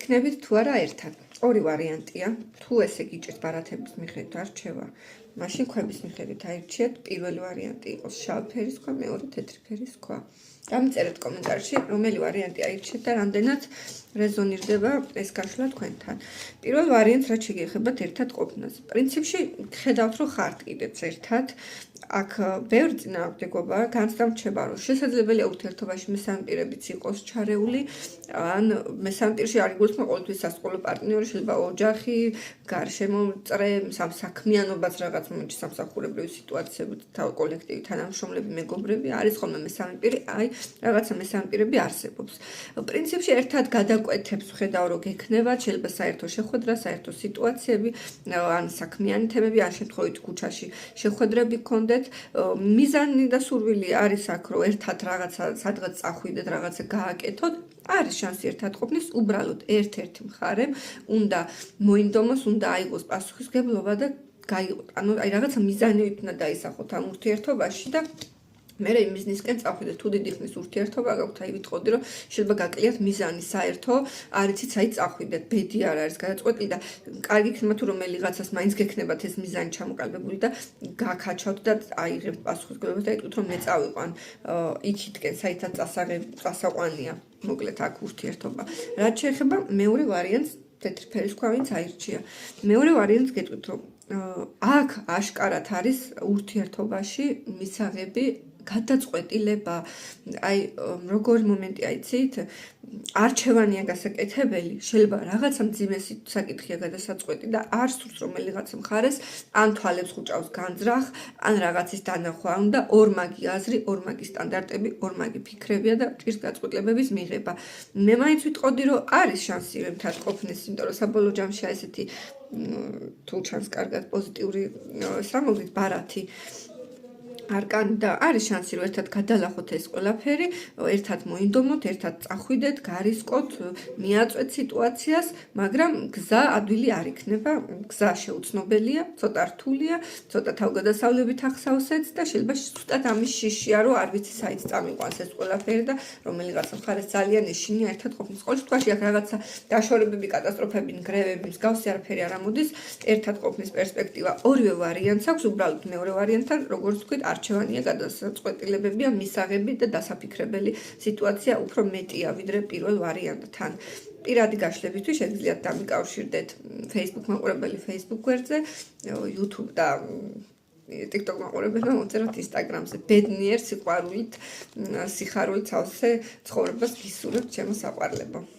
იქნებით თუ არა ერთად. ორი ვარიანტია. თუ ესე გიჭირთ ბარათების მიხედვით არჩევა, მაშინ ქვების მიხედვით აირჩიეთ. პირველი ვარიანტი იყოს შავი ფერის ქვა, მეორე თეთრი ფერის ქვა. Დამწერეთ კომენტარში, რომელი ვარიანტი აირჩიეთ და რამდენად რეზონირდება ეს გაშლა თქვენთან. პირველ ვარიანტს რაც შეგეხებათ ერთად ყოფნაზე. პრინციპში ხედავთ, რომ ხართ კიდეც ერთად. აქ ბევრი წინააღმდეგობაა, განსამრჩება, რომ შესაძლებელია ურთიერთობაში მესამე პირებიც იყოს ჩარეული, ან მესამე პირში არ იგულისხმება ყოველთვის სასკოლო პარტნიორი, შეიძლება ოჯახი, გარშემო წრე, სამსაქმიანობაც რაღაც მომენტში სამსახურებრივი სიტუაციები, კოლექტივი, თანამშრომლები, მეგობრები, არის ხოლმე მესამე პირი, რაღაცა მესამე პირები არსებობს. პრინციპში ერთად გადაკვეთებს ვხედავ, რომ გექნებათ, შეიძლება საერთო შეხვედრა, საერთო სიტუაციები, ან საქმიანი თემები, ან შემთხვევით ქუჩაში შეხვედრები გქონდეთ. მიზანი და სურვილი არის აქ, რომ ერთად რაღაცა სადღაც წახვიდეთ, რაღაცა გააკეთოთ. არის შანსი ერთად ყოფნის, უბრალოდ ერთ-ერთი მხარემ უნდა მოინდომოს, უნდა აიღოს პასუხისმგებლობა და გაიყოთ. ანუ რაღაცა მიზანით უნდა დაისახოთ ამ ურთიერთობაში და მე იმ მიზნისკენ წახვიდეთ. თუ დიდი ხნის ურთიერთობა გაქვთ, ვიტყოდი, რომ შეიძლება გაკლიათ მიზანი საერთო, არ იცით, წახვიდეთ, ბედი არ არის გადაწყვეტილი და კარგი იქნება თუ რომელიღაცას მაინც გექნებათ ეს მიზანი ჩამოყალიბებული და გაქაჩავთ და აიღებთ პასუხისმგებლობას და იტყვით, რომ მე წავიყვან იქითკენ, საითაც წასაყვანია, მოკლედ აქ ურთიერთობა. რაც შეეხება მეორე ვარიანტს, თეთრი ფერის ქვა ვინც აირჩია. მეორე ვარიანტს გეტყვით, რომ აქ აშკარად არის ურთიერთობაში მისაღები გადაწყვეტილება, როგორი მომენტი აიცით, არჩევანია გასაკეთებელი, შეიძლება რაღაცა მძიმე საკითხია გადასაწყვეტი და არ სურს რომელიღაც მხარეს, ან თვალებს ხუჭავს განძრახ, ან რაღაცის დანახვა უნდა, ორმაგი აზრი, ორმაგი სტანდარტები, ორმაგი ფიქრებია და ჭირს გაწყვეტილებების მიღება. მე მაინც ვიტყოდი, რომ არის შანსი ერთად ყოფნის, იმიტომ რომ საბოლოო ჯამში ესეთი თუ ჩანს კარგად პოზიტიური სამოგით ბარათი არკანი და არის შანსი, რომ ერთად გადალახოთ ეს ყველაფერი, ერთად მოინდომოთ, ერთად წახვიდეთ, გარისკოთ, მიაწვეთ სიტუაციას, მაგრამ გზა ადვილი არ იქნება, გზა შეუცნობელია, ცოტა რთულია, ცოტა თავგადასავლებით ახსავსეთ და შეიძლება ზუსტად ამის შიშია, რომ არ ვიცი საით წამიყვანს ეს ყველაფერი და რომელიღაც მხარეს ძალიან ეშინია ერთად ყოფნის. ყოველ შემთხვევაში აქ რაღაცა დაშორებები, კატასტროფები, ნგრევები, მსგავსი არაფერი არ ამოდის, ერთად ყოფნის პერსპექტივა ორივე ვარიანტს აქვს, უბრალოდ მეორე ვარიანტთან, როგორც ვთქვით, არჩევანია გადაწყვეტილებებია, მისაღები და დასაფიქრებელი სიტუაცია უფრო მეტია, ვიდრე პირველ ვარიანტთან. პირადი გაშლებისთვის შეგიძლიათ დამიკავშირდეთ Facebook მაყურებელი Facebook გვერდზე, YouTube და TikTok მაყურებელმა მოწეროთ Instagram-ზე. ბედნიერ სიყვარულით, სიხარულით სავსე ცხოვრებას გისურვებთ, ჩემო საყვარლებო.